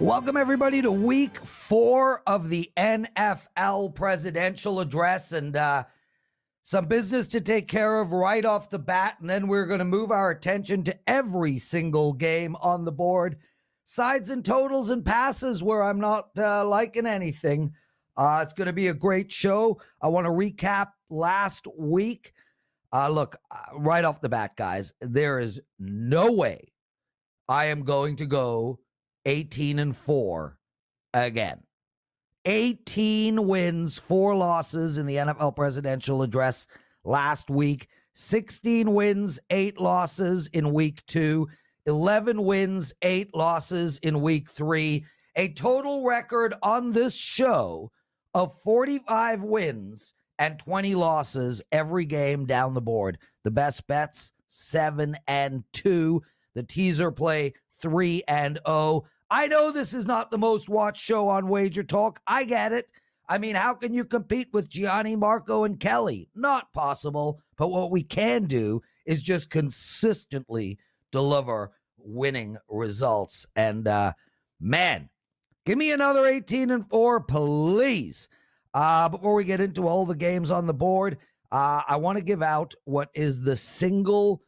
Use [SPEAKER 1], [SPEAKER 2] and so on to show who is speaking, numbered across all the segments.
[SPEAKER 1] Welcome, everybody, to week 4 of the NFL Presidential Address, and some business to take care of right off the bat, and then we're going to move our attention to every single game on the board, sides and totals and passes where I'm not liking anything. It's going to be a great show. I want to recap last week. Look, right off the bat, guys, there is no way I am going to go 18-4 again. 18 wins, 4 losses in the NFL Presidential Address last week. 16 wins, 8 losses in week 2. 11 wins, 8 losses in week 3. A total record on this show of 45 wins and 20 losses every game down the board. The best bets, 7-2. The teaser play, 3-0. I know this is not the most watched show on Wager Talk. I get it. I mean, how can you compete with Gianni, Marco, and Kelly? Not possible. But what we can do is just consistently deliver winning results. And, man, give me another 18-4, please. Before we get into all the games on the board, I want to give out what is the single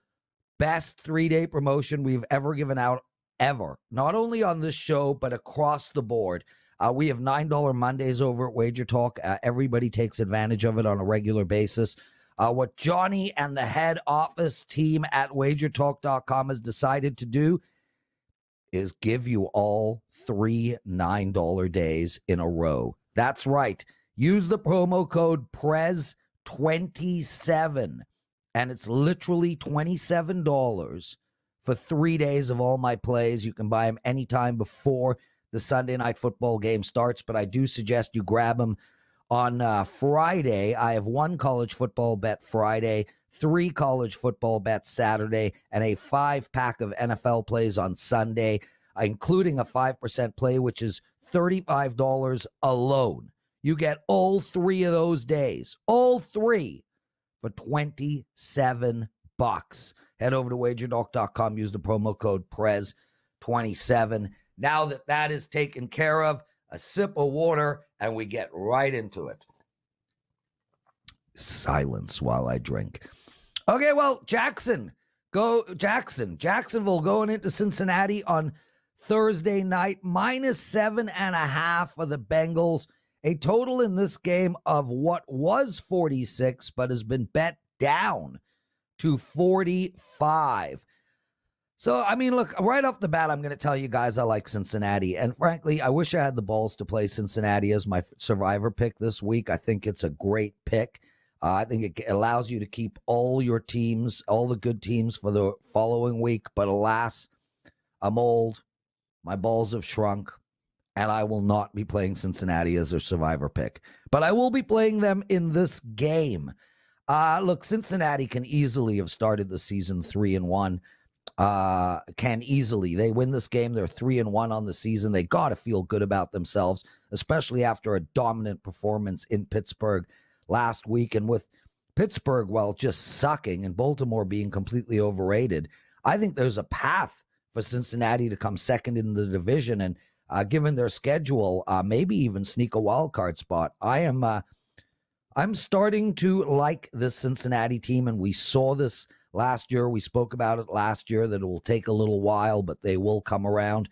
[SPEAKER 1] best 3-day promotion we've ever given out, ever. Not only on this show, but across the board. We have $9 Mondays over at Wager Talk. Everybody takes advantage of it on a regular basis. What Johnny and the head office team at wagertalk.com has decided to do is give you all 3 $9 days in a row. That's right. Use the promo code PREZ27, and it's literally $27 for 3 days of all my plays. You can buy them anytime before the Sunday Night Football game starts, but I do suggest you grab them on Friday. I have 1 college football bet Friday, 3 college football bets Saturday, and a 5-pack of NFL plays on Sunday, including a 5% play, which is $35 alone. You get all 3 of those days, all 3, for $27. Head over to wagertalk.com, use the promo code PREZ27. Now that that is taken care of, a sip of water, and we get right into it. Silence while I drink. Okay, well, Jacksonville going into Cincinnati on Thursday night, -7.5 for the Bengals. A total in this game of what was 46, but has been bet down to 45. So, I mean, look, right off the bat, I'm going to tell you guys I like Cincinnati. And frankly, I wish I had the balls to play Cincinnati as my survivor pick this week. I think it's a great pick. I think it allows you to keep all your teams, all the good teams for the following week. But alas, I'm old. My balls have shrunk. And I will not be playing Cincinnati as a survivor pick. But I will be playing them in this game. Look, Cincinnati can easily have started the season 3-1. Can easily. They win this game. They're 3-1 on the season. They got to feel good about themselves, especially after a dominant performance in Pittsburgh last week. And with Pittsburgh, well, just sucking and Baltimore being completely overrated, I think there's a path for Cincinnati to come second in the division and given their schedule, maybe even sneak a wild card spot. I'm starting to like this Cincinnati team, and we saw this last year. We spoke about it last year that it will take a little while, but they will come around.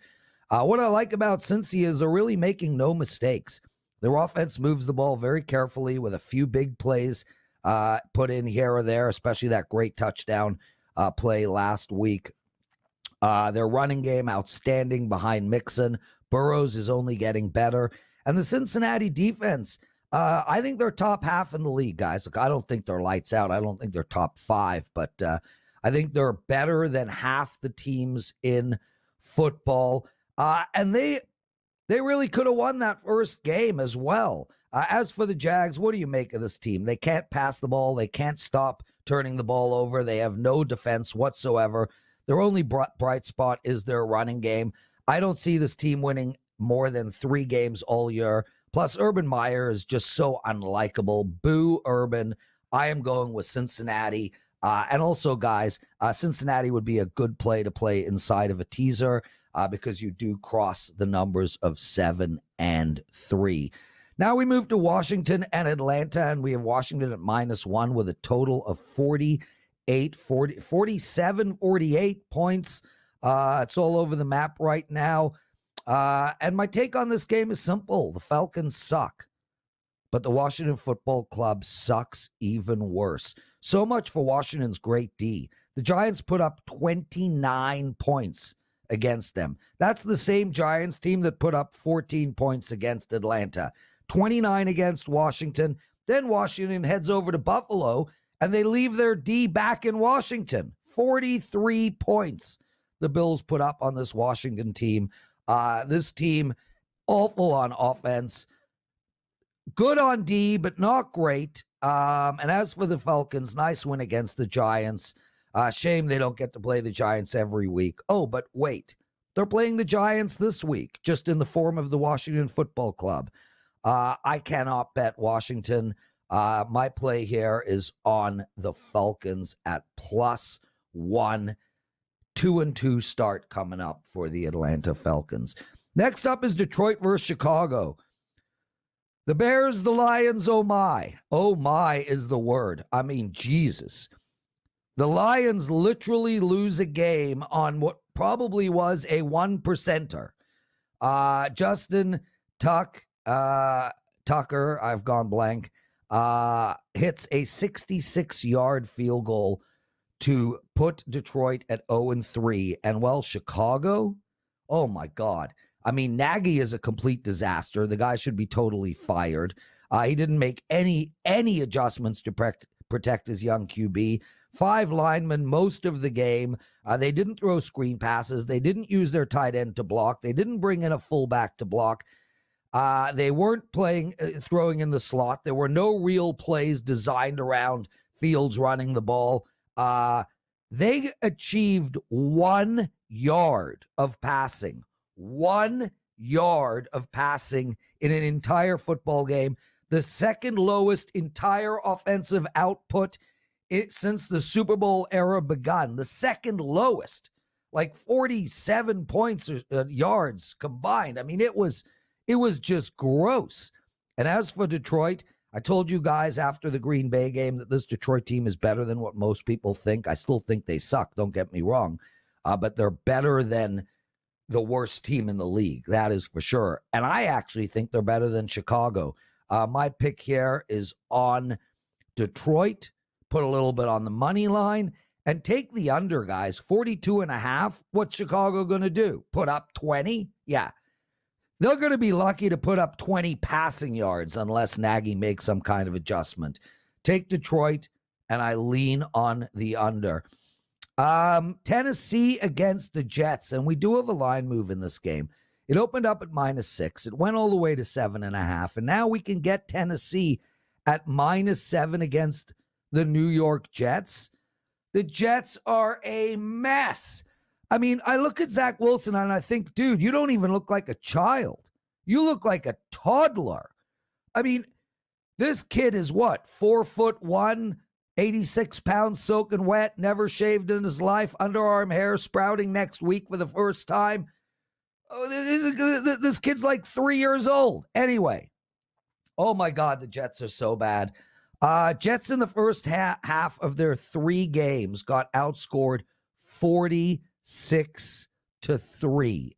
[SPEAKER 1] What I like about Cincy is they're really making no mistakes. Their offense moves the ball very carefully with a few big plays put in here or there, especially that great touchdown play last week. Their running game, outstanding behind Mixon. Burrows is only getting better. And the Cincinnati defense, I think they're top half in the league, guys. Look, I don't think they're lights out. I don't think they're top 5, but I think they're better than half the teams in football. And they really could have won that first game as well. As for the Jags, what do you make of this team? They can't pass the ball. They can't stop turning the ball over. They have no defense whatsoever. Their only bright spot is their running game. I don't see this team winning more than 3 games all year. Plus, Urban Meyer is just so unlikable. Boo, Urban. I am going with Cincinnati. And also, guys, Cincinnati would be a good play to play inside of a teaser. because you do cross the numbers of 7 and 3. Now we move to Washington and Atlanta, and we have Washington at -1 with a total of 47, 48 points. It's all over the map right now. And my take on this game is simple. The Falcons suck, but the Washington Football Club sucks even worse. So much for Washington's great D. The Giants put up 29 points against them. That's the same Giants team that put up 14 points against Atlanta. 29 against Washington. Then Washington heads over to Buffalo, and they leave their D back in Washington. 43 points the Bills put up on this Washington team. This team, awful on offense. Good on D, but not great. And as for the Falcons, nice win against the Giants. Shame they don't get to play the Giants every week. Oh, but wait. They're playing the Giants this week, just in the form of the Washington Football Club. I cannot bet Washington. My play here is on the Falcons at +1. 2-2 start coming up for the Atlanta Falcons. Next up is Detroit versus Chicago. The Bears, the Lions, oh my. Oh my is the word. I mean, Jesus. The Lions literally lose a game on what probably was a 1%er. Justin Tucker, I've gone blank, hits a 66-yard field goal to put Detroit at 0-3. And well, Chicago, oh my God. I mean, Nagy is a complete disaster. The guy should be totally fired. He didn't make any adjustments to protect his young QB. 5 linemen most of the game. They didn't throw screen passes. They didn't use their tight end to block. They didn't bring in a fullback to block. They weren't throwing in the slot. There were no real plays designed around Fields running the ball. They achieved 1 yard of passing. 1 yard of passing in an entire football game. The second lowest entire offensive output since the Super Bowl era begun. The second lowest, like 47 points or yards combined. I mean, it was just gross. And as for Detroit, I told you guys after the Green Bay game that this Detroit team is better than what most people think. I still think they suck, don't get me wrong, but they're better than the worst team in the league. That is for sure. And I actually think they're better than Chicago. My pick here is on Detroit. Put a little bit on the money line and take the under, guys. 42.5. What's Chicago going to do? Put up 20? Yeah. They're going to be lucky to put up 20 passing yards unless Nagy makes some kind of adjustment. Take Detroit, and I lean on the under. Tennessee against the Jets, and we do have a line move in this game. It opened up at -6. It went all the way to 7.5, and now we can get Tennessee at -7 against the New York Jets. The Jets are a mess. I mean, I look at Zach Wilson and I think, dude, you don't even look like a child. You look like a toddler. I mean, this kid is what? 4'1", 86 pounds soaking wet, never shaved in his life, underarm hair sprouting next week for the first time. Oh, this kid's like 3 years old. Anyway, oh my God, the Jets are so bad. Jets in the first half of their 3 games got outscored 46-3.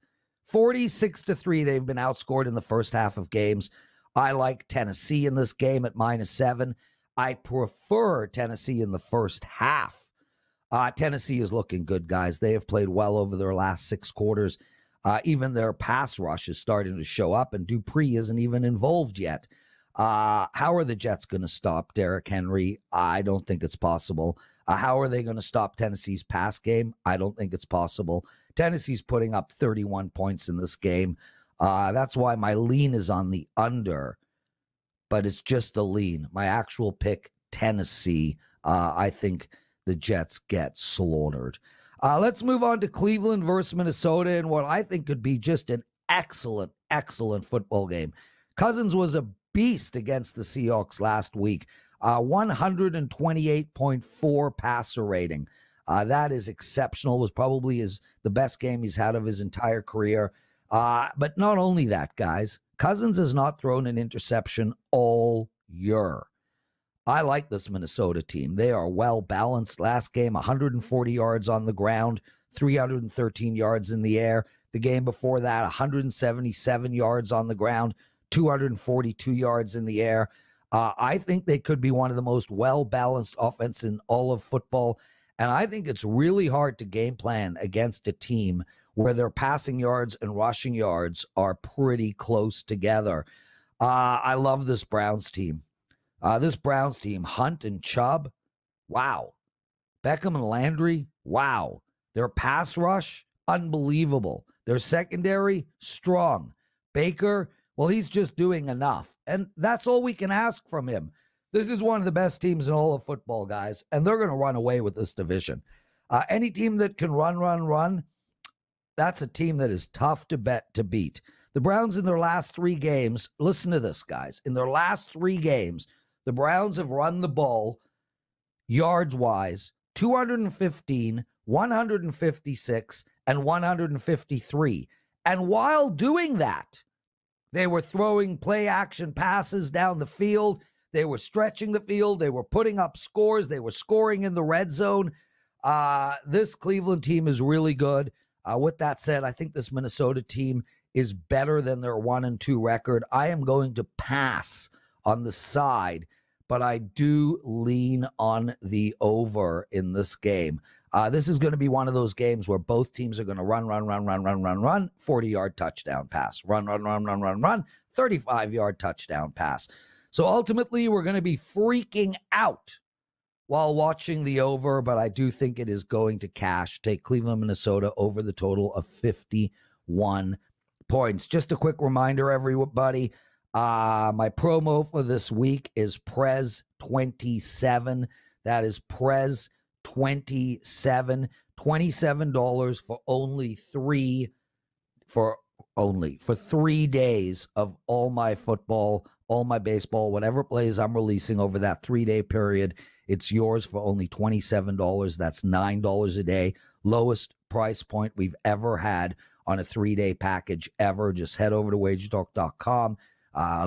[SPEAKER 1] 46-3. They've been outscored in the first half of games. I like Tennessee in this game at -7. I prefer Tennessee in the first half. Tennessee is looking good, guys. They have played well over their last 6 quarters. Even their pass rush is starting to show up, and Dupree isn't even involved yet. How are the Jets going to stop Derrick Henry? I don't think it's possible. How are they going to stop Tennessee's pass game? I don't think it's possible. Tennessee's putting up 31 points in this game. That's why my lean is on the under, but it's just a lean. My actual pick, Tennessee. I think the Jets get slaughtered. Let's move on to Cleveland versus Minnesota and what I think could be just an excellent, excellent football game. Cousins was a beast against the Seahawks last week. 128.4 passer rating. That is exceptional. Was probably the best game he's had of his entire career. But not only that, guys, Cousins has not thrown an interception all year. I like this Minnesota team. They are well balanced. Last game, 140 yards on the ground, 313 yards in the air. The game before that, 177 yards on the ground, 242 yards in the air. I think they could be one of the most well-balanced offense in all of football. And I think it's really hard to game plan against a team where their passing yards and rushing yards are pretty close together. I love this Browns team. Hunt and Chubb, wow. Beckham and Landry, wow. Their pass rush, unbelievable. Their secondary, strong. Baker, well, he's just doing enough. And that's all we can ask from him. This is one of the best teams in all of football, guys, and they're going to run away with this division. Any team that can run, that's a team that is tough to beat. The Browns in their last 3 games, listen to this, guys. In their last 3 games, the Browns have run the ball yards-wise, 215, 156, and 153. And while doing that, they were throwing play-action passes down the field. They were stretching the field. They were putting up scores. They were scoring in the red zone. This Cleveland team is really good. With that said, I think this Minnesota team is better than their 1-2 record. I am going to pass on the side, but I do lean on the over in this game. This is going to be one of those games where both teams are going to run, 40-yard touchdown pass, run, 35-yard touchdown pass. So ultimately, we're going to be freaking out while watching the over, but I do think it is going to cash. Take Cleveland, Minnesota over the total of 51 points. Just a quick reminder, everybody, my promo for this week is Prez 27. That is Prez 27, $27 for 3 days of all my football, all my baseball, whatever plays I'm releasing over that 3-day period. It's yours for only $27. That's $9 a day. Lowest price point we've ever had on a 3-day package ever. Just head over to wagertalk.com.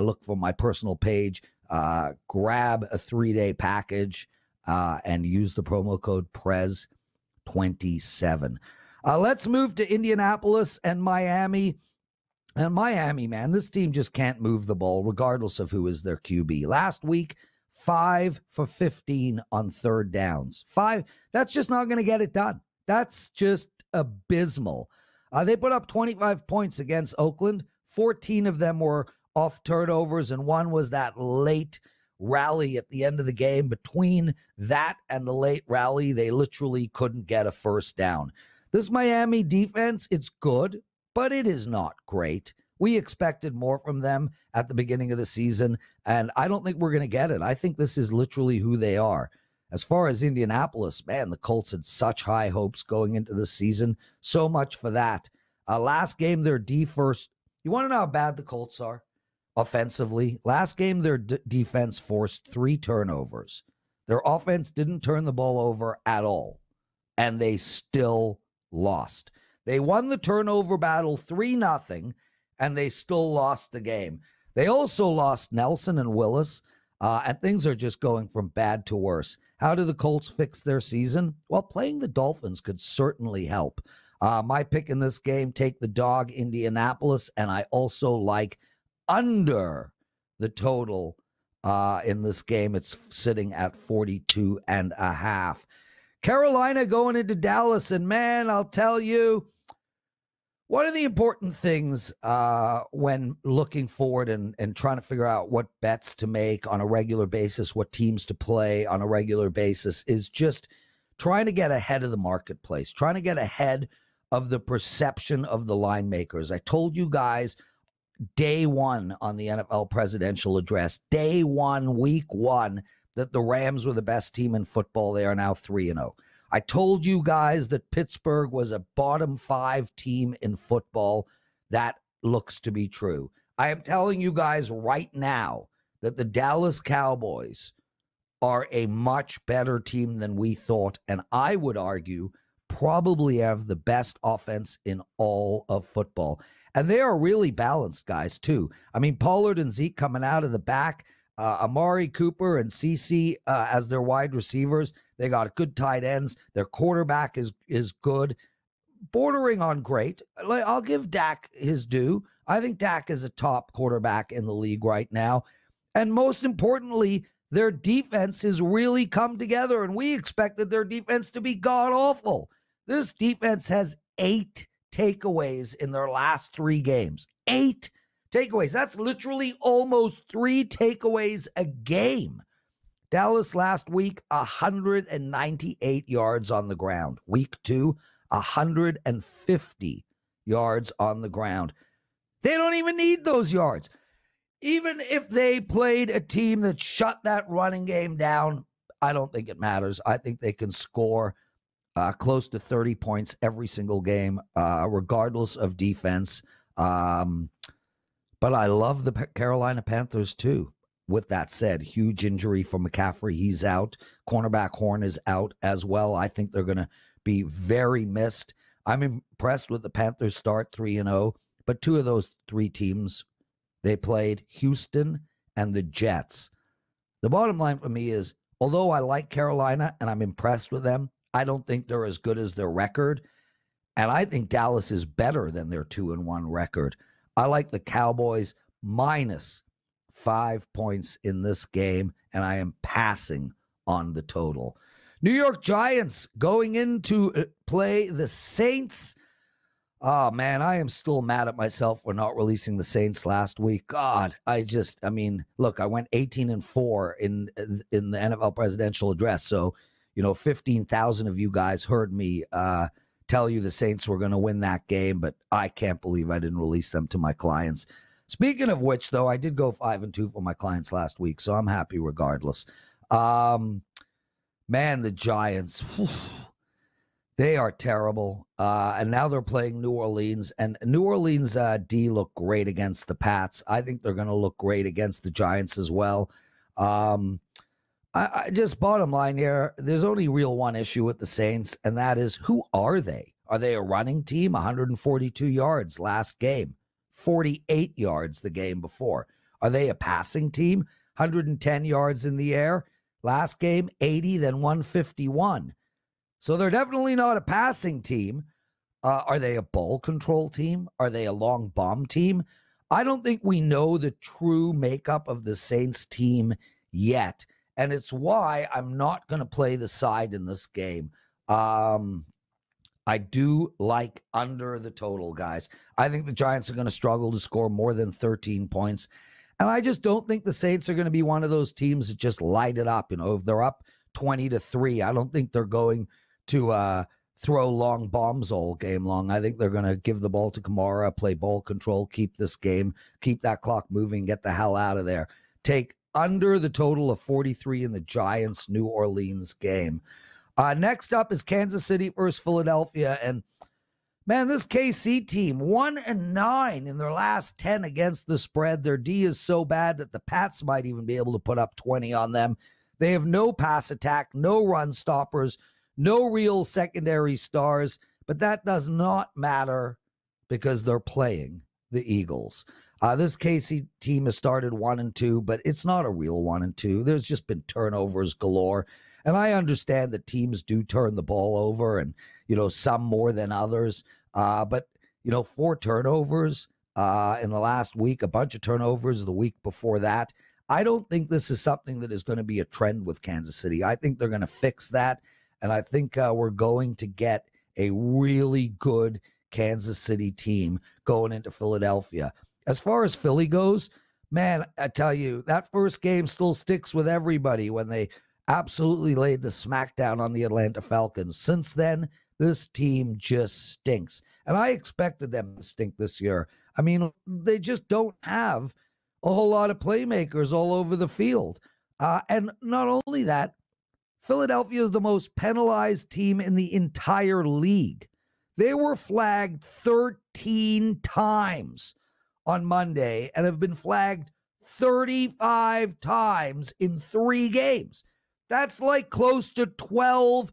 [SPEAKER 1] Look for my personal page. Grab a 3-day package and use the promo code PREZ27. Let's move to Indianapolis and Miami. And Miami, man, this team just can't move the ball regardless of who is their QB. Last week, 5 for 15 on third downs. 5, that's just not going to get it done. That's just abysmal. They put up 25 points against Oakland. 14 of them were off turnovers, and one was that late rally at the end of the game. Between that and the late rally, they literally couldn't get a first down. This Miami defense, it's good, but it is not great. We expected more from them at the beginning of the season, and I don't think we're going to get it. I think this is literally who they are. As far as Indianapolis, man, the Colts had such high hopes going into the season. So much for that. Last game, their D-first. You want to know how bad the Colts are offensively? Last game, their defense forced 3 turnovers. Their offense didn't turn the ball over at all, and they still lost. They won the turnover battle 3-0, and they still lost the game. They also lost Nelson and Willis, and things are just going from bad to worse. How do the Colts fix their season? Well, playing the Dolphins could certainly help. My pick in this game, take the dog, Indianapolis, and I also like under the total in this game. It's sitting at 42.5. Carolina going into Dallas, and man, I'll tell you, one of the important things when looking forward and trying to figure out what bets to make on a regular basis, what teams to play on a regular basis, is just trying to get ahead of the marketplace, trying to get ahead of the perception of the line makers. I told you guys day one on the NFL Presidential Address, day one, week one, that the Rams were the best team in football. They are now 3-0. I told you guys that Pittsburgh was a bottom 5 team in football. That looks to be true. I am telling you guys right now that the Dallas Cowboys are a much better team than we thought, and I would argue probably have the best offense in all of football. And they are really balanced guys, too. I mean, Pollard and Zeke coming out of the back, Amari Cooper and CeCe as their wide receivers. They got good tight ends. Their quarterback is good, bordering on great. I'll give Dak his due. I think Dak is a top quarterback in the league right now. And most importantly, their defense has really come together, and we expected their defense to be god-awful. This defense has 8 takeaways in their last 3 games. 8 takeaways. That's literally almost 3 takeaways a game. Dallas last week, 198 yards on the ground. Week 2, 150 yards on the ground. They don't even need those yards. Even if they played a team that shut that running game down, I don't think it matters. I think they can score close to 30 points every single game, regardless of defense. But I love the Carolina Panthers, too. With that said, huge injury for McCaffrey. He's out. Cornerback Horn is out as well. I think they're going to be very missed. I'm impressed with the Panthers start 3-0, but 2 of those 3 teams, they played Houston and the Jets. The bottom line for me is, although I like Carolina and I'm impressed with them, I don't think they're as good as their record. And I think Dallas is better than their 2-1 record. I like the Cowboys minus 5 points in this game, and I am passing on the total. New York Giants going in to play the Saints. Oh, man, I am still mad at myself for not releasing the Saints last week. God, look, I went 18-4 in the NFL Presidential Address. So, 15,000 of you guys heard me tell you the Saints were going to win that game, but I can't believe I didn't release them to my clients. Speaking of which, though, I did go 5-2 for my clients last week, so I'm happy regardless. Man, the Giants, they are terrible. And now they're playing New Orleans, and New Orleans D look great against the Pats. I think they're going to look great against the Giants as well. I just bottom line here, there's only real one issue with the Saints, and that is, who are they? Are they a running team? 142 yards last game. 48 yards the game before. Are they a passing team? 110 yards in the air. Last game, 80, then 151. So they're definitely not a passing team. Are they a ball control team? Are they a long bomb team? I don't think we know the true makeup of the Saints team yet. And it's why I'm not going to play the side in this game. I do like under the total, guys. I think the Giants are going to struggle to score more than 13 points. And I just don't think the Saints are going to be one of those teams that just light it up. If they're up 20-3, I don't think they're going to throw long bombs all game long. I think they're going to give the ball to Kamara, play ball control, keep this game, keep that clock moving, get the hell out of there. Take under the total of 43 in the Giants-New Orleans game. Next up is Kansas City versus Philadelphia. And, man, this KC team, 1-9 in their last 10 against the spread. Their D is so bad that the Pats might even be able to put up 20 on them. They have no pass attack, no run stoppers, no real secondary stars. But that does not matter because they're playing the Eagles. This KC team has started 1-2, but it's not a real 1-2. There's just been turnovers galore. And I understand that teams do turn the ball over and, some more than others. But 4 turnovers in the last week, a bunch of turnovers the week before that. I don't think this is something that is going to be a trend with Kansas City. I think they're going to fix that. And I think we're going to get a really good Kansas City team going into Philadelphia. As far as Philly goes, man, I tell you, that first game still sticks with everybody when they absolutely laid the smackdown on the Atlanta Falcons. Since then, this team just stinks. And I expected them to stink this year. I mean, they just don't have a whole lot of playmakers all over the field. And not only that, Philadelphia is the most penalized team in the entire league. They were flagged 13 times on Monday and have been flagged 35 times in 3 games. That's like close to 12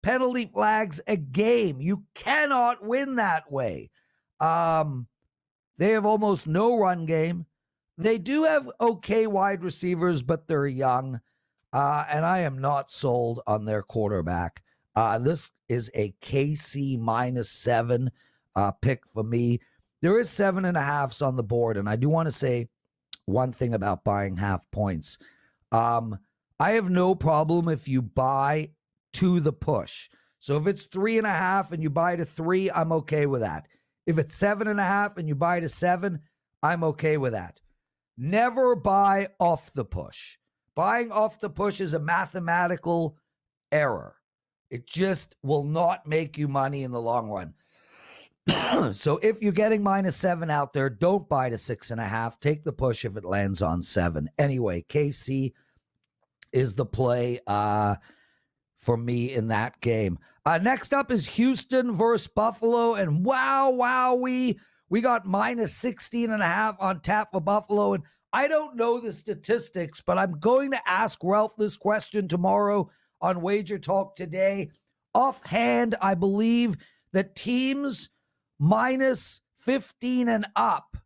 [SPEAKER 1] penalty flags a game. You cannot win that way. They have almost no run game. They do have okay wide receivers, but they're young. And I am not sold on their quarterback. This is a KC -7 pick for me. There is 7.5s on the board. And I do want to say one thing about buying half points. I have no problem if you buy to the push. So if it's 3.5 and you buy to 3, I'm okay with that. If it's 7.5 and you buy to 7, I'm okay with that. Never buy off the push. Buying off the push is a mathematical error. It just will not make you money in the long run. So if you're getting -7 out there, don't buy to 6.5. Take the push if it lands on 7. Anyway, KC is the play for me in that game. Next up is Houston versus Buffalo. And we got -16.5 on tap for Buffalo. And I don't know the statistics, but I'm going to ask Ralph this question tomorrow on Wager Talk today. Offhand, I believe that teams -15 and up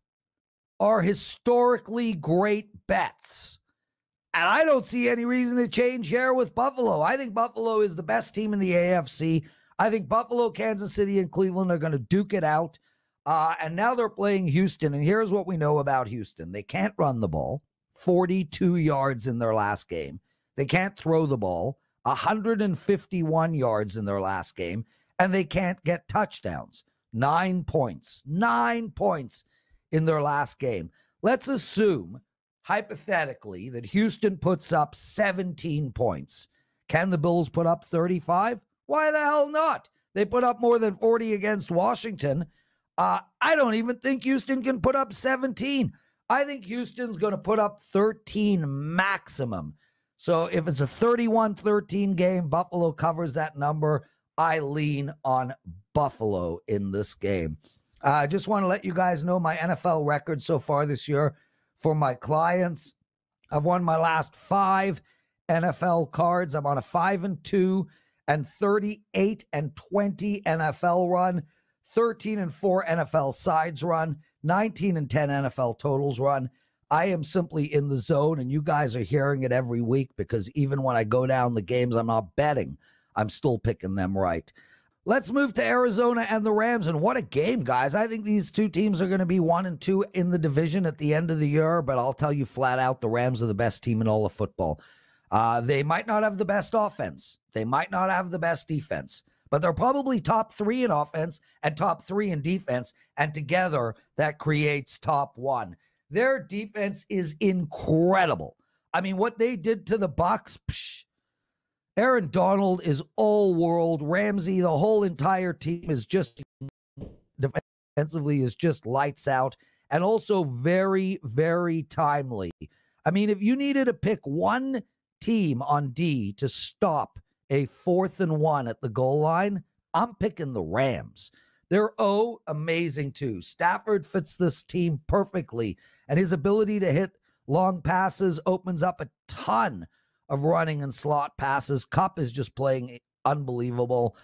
[SPEAKER 1] are historically great bets. And I don't see any reason to change here with Buffalo. I think Buffalo is the best team in the AFC. I think Buffalo, Kansas City, and Cleveland are going to duke it out. And now they're playing Houston. And here's what we know about Houston. They can't run the ball, 42 yards in their last game. They can't throw the ball, 151 yards in their last game. And they can't get touchdowns. 9 points in their last game. Let's assume, hypothetically, that Houston puts up 17 points. Can the Bills put up 35? Why the hell not? They put up more than 40 against Washington. I don't even think Houston can put up 17. I think Houston's going to put up 13 maximum. So if it's a 31-13 game, Buffalo covers that number. I lean on Buffalo in this game. I just want to let you guys know my NFL record so far this year for my clients. I've won my last 5 NFL cards. I'm on a 5-2 and 38 and 20 NFL run, 13 and 4 NFL sides run, 19 and 10 NFL totals run. I am simply in the zone, and you guys are hearing it every week because even when I go down the games I'm not betting, I'm still picking them right. Let's move to Arizona and the Rams, and what a game, guys. I think these two teams are going to be 1-2 in the division at the end of the year, but I'll tell you flat out, the Rams are the best team in all of football. They might not have the best offense. They might not have the best defense, but they're probably top 3 in offense and top 3 in defense, and together that creates top 1. Their defense is incredible. I mean, what they did to the Bucs, Aaron Donald is all world. Ramsey, the whole entire team is just defensively is just lights out and also very, very timely. I mean, if you needed to pick one team on D to stop a 4th and 1 at the goal line, I'm picking the Rams. They're amazing too. Stafford fits this team perfectly, and his ability to hit long passes opens up a ton of running and slot passes. Kupp is just playing unbelievable.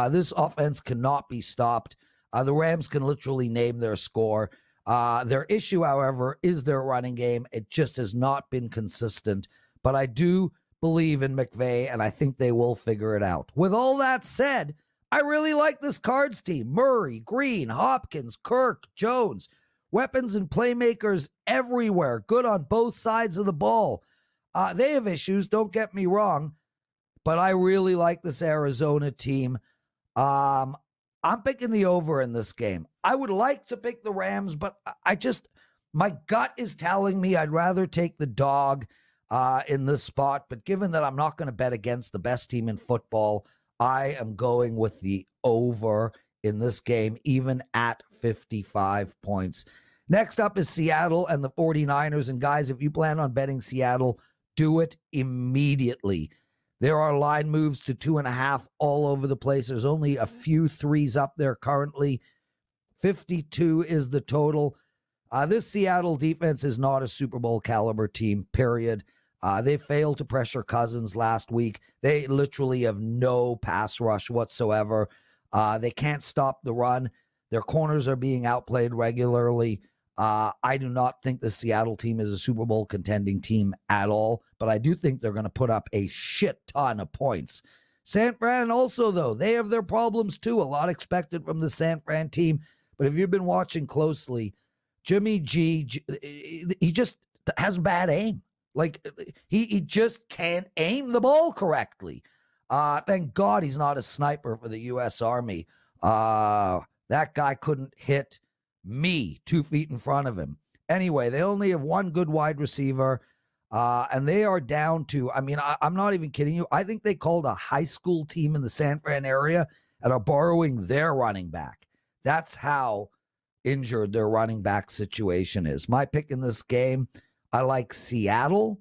[SPEAKER 1] This offense cannot be stopped. The Rams can literally name their score. Their issue, however, is their running game. It just has not been consistent. But I do believe in McVay, and I think they will figure it out. With all that said, I really like this Cards team. Murray, Green, Hopkins, Kirk, Jones. Weapons and playmakers everywhere. Good on both sides of the ball. They have issues, don't get me wrong, but I really like this Arizona team. I'm picking the over in this game. I would like to pick the Rams, but my gut is telling me I'd rather take the dog in this spot. But given that I'm not going to bet against the best team in football, I am going with the over in this game, even at 55 points. Next up is Seattle and the 49ers. And guys, if you plan on betting Seattle, do it immediately. There are line moves to 2.5 all over the place. There's only a few 3s up there currently. 52 is the total. This Seattle defense is not a Super Bowl caliber team, period. They failed to pressure Cousins last week. They literally have no pass rush whatsoever. They can't stop the run. Their corners are being outplayed regularly. I do not think the Seattle team is a Super Bowl contending team at all, but I do think they're going to put up a shit ton of points. San Fran also, though, they have their problems too. A lot expected from the San Fran team. But if you've been watching closely, Jimmy G, he just has bad aim. Like, he just can't aim the ball correctly. Thank God he's not a sniper for the U.S. Army. That guy couldn't hit me 2 feet in front of him. Anyway, they only have one good wide receiver, and they are down to, I'm not even kidding you. I think they called a high school team in the San Fran area and are borrowing their running back. That's how injured their running back situation is. My pick in this game, I like Seattle,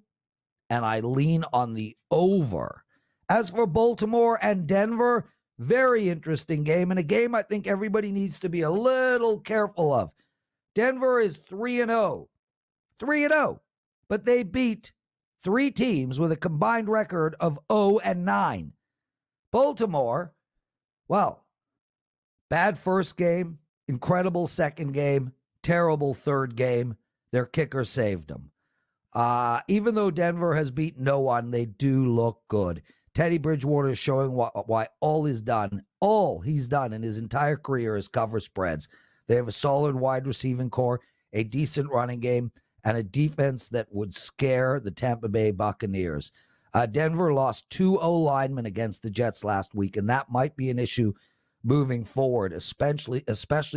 [SPEAKER 1] and I lean on the over. As for Baltimore and Denver, very interesting game, and a game I think everybody needs to be a little careful of. Denver is 3-0. 3-0. But they beat 3 teams with a combined record of 0-9. Baltimore, well, bad first game, incredible second game, terrible third game. Their kicker saved them. Even though Denver has beaten no one, they do look good. Teddy Bridgewater is showing why all he's done in his entire career is cover spreads. They have a solid wide receiving core, a decent running game, and a defense that would scare the Tampa Bay Buccaneers. Denver lost 2 O-linemen against the Jets last week, and that might be an issue moving forward, especially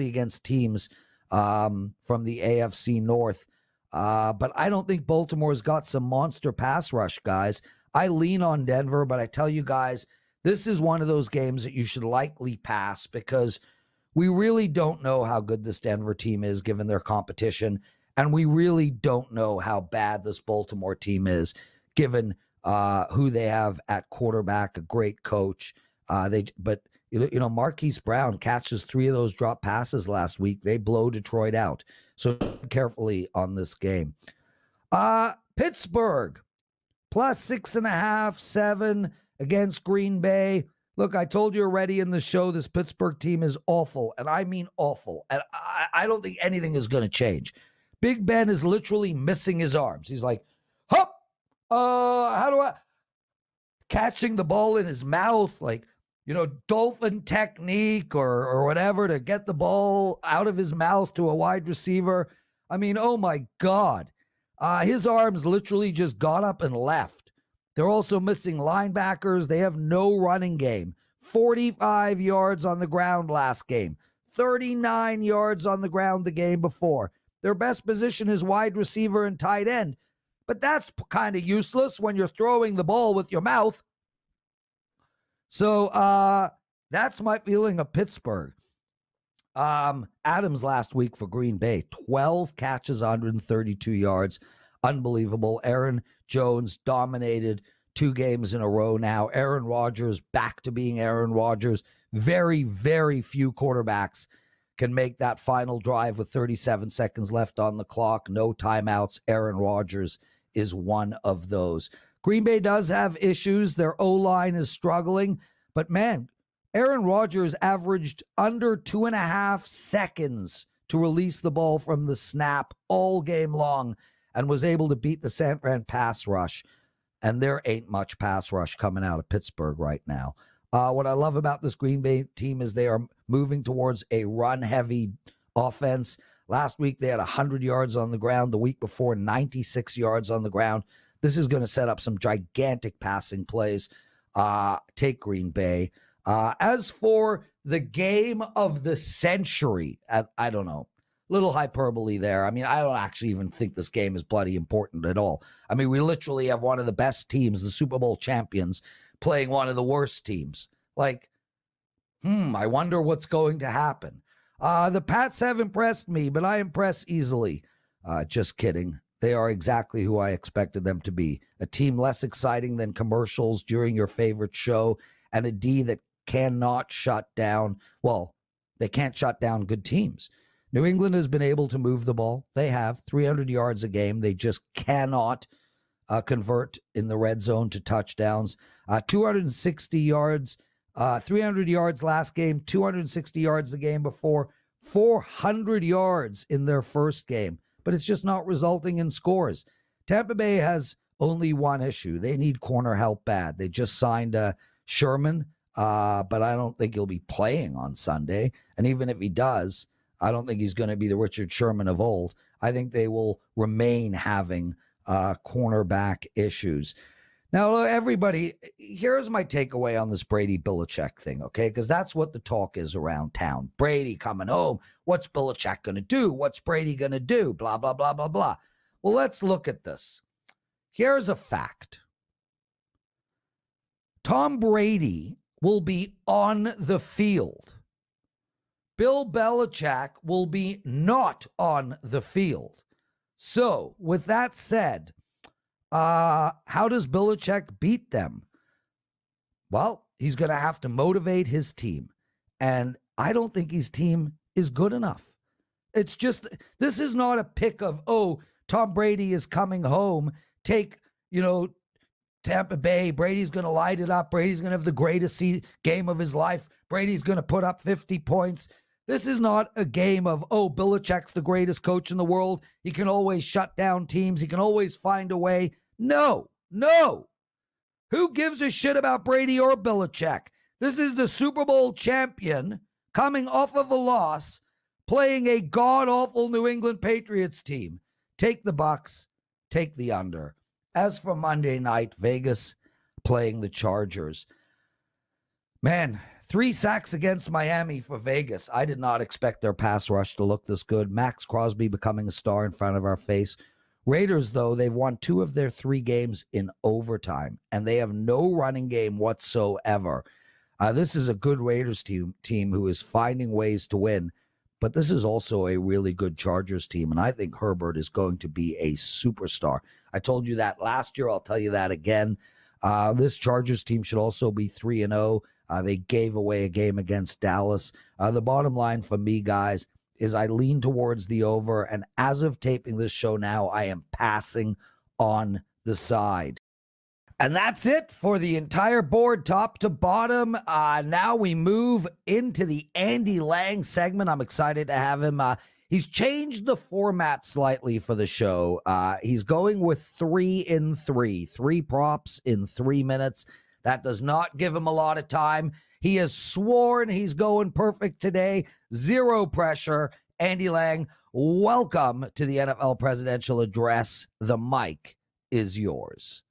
[SPEAKER 1] against teams from the AFC North. But I don't think Baltimore's got some monster pass rush, guys. I lean on Denver, but I tell you guys, this is one of those games that you should likely pass because we really don't know how good this Denver team is given their competition, and we really don't know how bad this Baltimore team is given who they have at quarterback, a great coach. But Marquise Brown catches 3 of those drop passes last week. They blow Detroit out. So carefully on this game. Pittsburgh. Plus 6.5, 7 against Green Bay. Look, I told you already in the show, this Pittsburgh team is awful, and I mean awful. And I don't think anything is going to change. Big Ben is literally missing his arms. He's like, hop, how do I? Catching the ball in his mouth, like, dolphin technique or whatever to get the ball out of his mouth to a wide receiver. I mean, oh my God. His arms literally just got up and left. They're also missing linebackers. They have no running game. 45 yards on the ground last game. 39 yards on the ground the game before. Their best position is wide receiver and tight end. But that's kind of useless when you're throwing the ball with your mouth. So that's my feeling of Pittsburgh. Adams last week for Green Bay, 12 catches, 132 yards. Unbelievable. Aaron Jones dominated 2 games in a row now. Aaron Rodgers back to being Aaron Rodgers. Very, very few quarterbacks can make that final drive with 37 seconds left on the clock. No timeouts. Aaron Rodgers is one of those. Green Bay does have issues. Their O-line is struggling. But, man, Aaron Rodgers averaged under 2.5 seconds to release the ball from the snap all game long and was able to beat the San Fran pass rush. And there ain't much pass rush coming out of Pittsburgh right now. What I love about this Green Bay team is they are moving towards a run-heavy offense. Last week, they had 100 yards on the ground. The week before, 96 yards on the ground. This is going to set up some gigantic passing plays. Take Green Bay. As for the game of the century, I don't know, little hyperbole there. I mean, I don't actually even think this game is bloody important at all. I mean, we literally have one of the best teams, the Super Bowl champions, playing one of the worst teams. Like, I wonder what's going to happen. The Pats have impressed me, but I impress easily. Just kidding. They are exactly who I expected them to be. A team less exciting than commercials during your favorite show, and a D that cannot shut down, they can't shut down good teams. New England has been able to move the ball. They have 300 yards a game. They just cannot convert in the red zone to touchdowns. 260 yards, 300 yards last game, 260 yards the game before, 400 yards in their first game. But it's just not resulting in scores. Tampa Bay has only one issue. They need corner help bad. They just signed Sherman, but I don't think he'll be playing on Sunday. And even if he does, I don't think he's going to be the Richard Sherman of old. I think they will remain having cornerback issues. Now, everybody, here's my takeaway on this Brady Belichick thing, okay? Because that's what the talk is around town. Brady coming home. What's Belichick going to do? What's Brady going to do? Blah, blah, blah, blah, blah. Well, let's look at this. Here's a fact. Tom Brady will be on the field. Bill Belichick will be not on the field. So, with that said, how does Belichick beat them? Well, he's going to have to motivate his team. And I don't think his team is good enough. It's just, this is not a pick of, oh, Tom Brady is coming home. Take, Tampa Bay. Brady's going to light it up. Brady's going to have the greatest game of his life. Brady's going to put up 50 points. This is not a game of, oh, Belichick's the greatest coach in the world. He can always shut down teams. He can always find a way. No. Who gives a shit about Brady or Belichick? This is the Super Bowl champion coming off of a loss, playing a god-awful New England Patriots team. Take the Bucs. Take the under. As for Monday night, Vegas playing the Chargers. Man, 3 sacks against Miami for Vegas. I did not expect their pass rush to look this good. Max Crosby becoming a star in front of our face. Raiders, though, they've won 2 of their 3 games in overtime, and they have no running game whatsoever. This is a good Raiders team who is finding ways to win, but this is also a really good Chargers team, and I think Herbert is going to be a superstar. I told you that last year. I'll tell you that again. This Chargers team should also be 3-0. They gave away a game against Dallas. The bottom line for me, guys, is I lean towards the over, and as of taping this show now, I am passing on the side. And that's it for the entire board, top to bottom. Now we move into the Andy Lang segment. I'm excited to have him. He's changed the format slightly for the show. He's going with 3 in 3, 3 props in 3 minutes. That does not give him a lot of time. He has sworn he's going perfect today. 0 pressure. Andy Lang, welcome to the NFL Presidential Address. The mic is yours.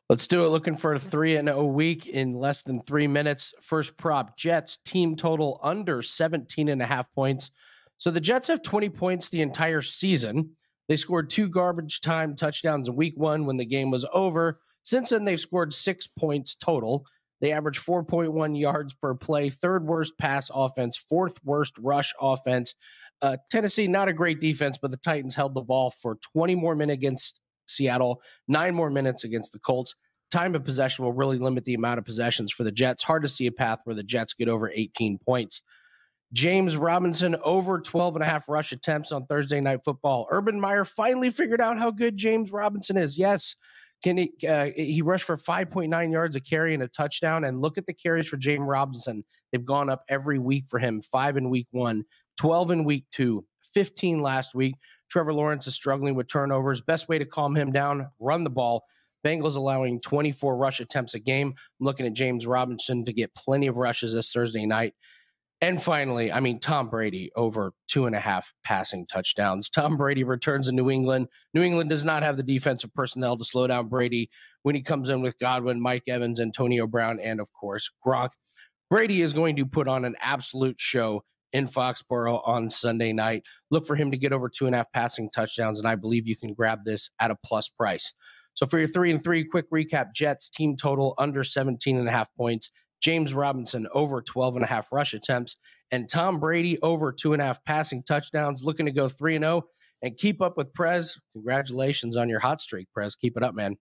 [SPEAKER 2] Let's do it. Looking for a 3-0 week in less than 3 minutes. First prop, Jets team total under 17.5 points. So the Jets have 20 points the entire season. They scored 2 garbage time touchdowns in week 1 when the game was over. Since then, they've scored 6 points total. They average 4.1 yards per play, 3rd worst pass offense, 4th worst rush offense. Tennessee, not a great defense, but the Titans held the ball for 20 more minutes against Seattle, 9 more minutes against the Colts. Time of possession will really limit the amount of possessions for the Jets. Hard to see a path where the Jets get over 18 points. James Robinson over 12.5 rush attempts on Thursday Night Football. Urban Meyer finally figured out how good James Robinson is. Yes, he rushed for 5.9 yards a carry and a touchdown. And look at the carries for James Robinson. They've gone up every week for him. 5 in week 1, 12 in week 2, 15 last week. Trevor Lawrence is struggling with turnovers. Best way to calm him down, run the ball. Bengals allowing 24 rush attempts a game. I'm looking at James Robinson to get plenty of rushes this Thursday night. And finally, Tom Brady over 2.5 passing touchdowns. Tom Brady returns to New England. New England does not have the defensive personnel to slow down Brady when he comes in with Godwin, Mike Evans, Antonio Brown, and, of course, Gronk. Brady is going to put on an absolute show in Foxborough on Sunday night. Look for him to get over 2.5 passing touchdowns, and I believe you can grab this at a plus price. So for your 3 and 3, quick recap, Jets team total under 17.5 points. James Robinson over 12.5 rush attempts, and Tom Brady over 2.5 passing touchdowns. Looking to go 3-0 and keep up with Prez. Congratulations on your hot streak, Prez. Keep it up, man.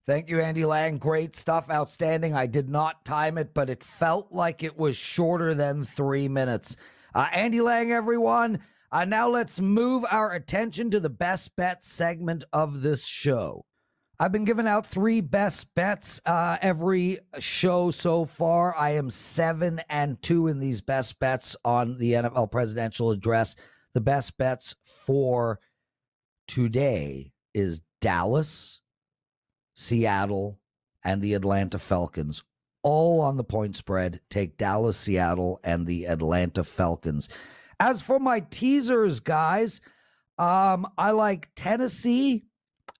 [SPEAKER 1] Thank you, Andy Lang. Great stuff. Outstanding. I did not time it, but it felt like it was shorter than 3 minutes. Andy Lang, everyone. Now let's move our attention to the best bet segment of this show. I've been giving out 3 best bets every show so far. I am 7-2 in these best bets on the NFL Presidential Address. The best bets for today is Dallas, Seattle, and the Atlanta Falcons. All on the point spread. Take Dallas, Seattle, and the Atlanta Falcons. As for my teasers, guys, I like Tennessee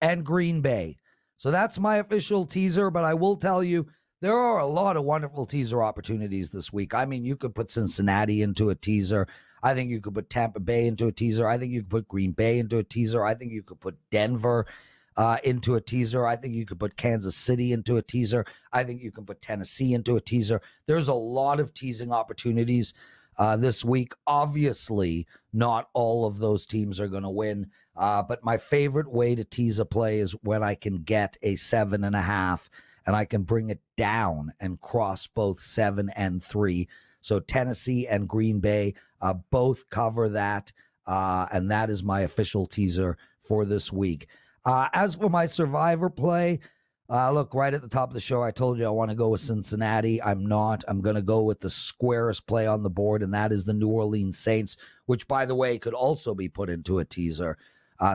[SPEAKER 1] and Green Bay. So that's my official teaser, but I will tell you, there are a lot of wonderful teaser opportunities this week. I mean, you could put Cincinnati into a teaser. I think you could put Tampa Bay into a teaser. I think you could put Green Bay into a teaser. I think you could put Denver into a teaser. I think you could put Kansas City into a teaser. I think you can put Tennessee into a teaser. There's a lot of teasing opportunities this week. Obviously, not all of those teams are going to win. But my favorite way to tease a play is when I can get a 7.5 and I can bring it down and cross both 7 and 3. So Tennessee and Green Bay both cover that. And that is my official teaser for this week. As for my survivor play, look, right at the top of the show, I told you I want to go with Cincinnati. I'm not. I'm going to go with the squarest play on the board, and that is the New Orleans Saints, which, by the way, could also be put into a teaser.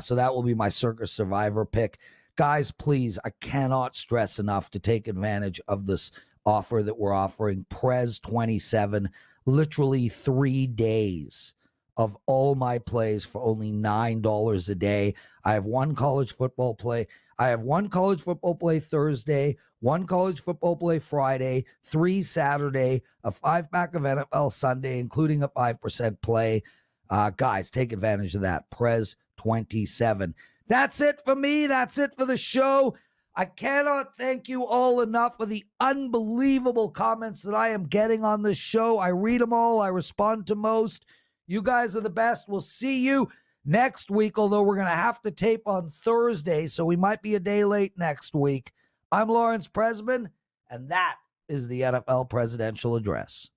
[SPEAKER 1] So that will be my Circus Survivor pick. Guys, please, I cannot stress enough to take advantage of this offer that we're offering. Prez 27, literally 3 days of all my plays for only $9 a day. I have one college football play. I have one college football play Thursday, one college football play Friday, 3 Saturday, a 5-pack of NFL Sunday, including a 5% play. Guys, take advantage of that. Prez 27. That's it for me. That's it for the show. I cannot thank you all enough for the unbelievable comments that I am getting on this show. I read them all. I respond to most. You guys are the best. We'll see you next week, although we're going to have to tape on Thursday, so we might be a day late next week. I'm Lawrence Presman, and that is the NFL Presidential Address.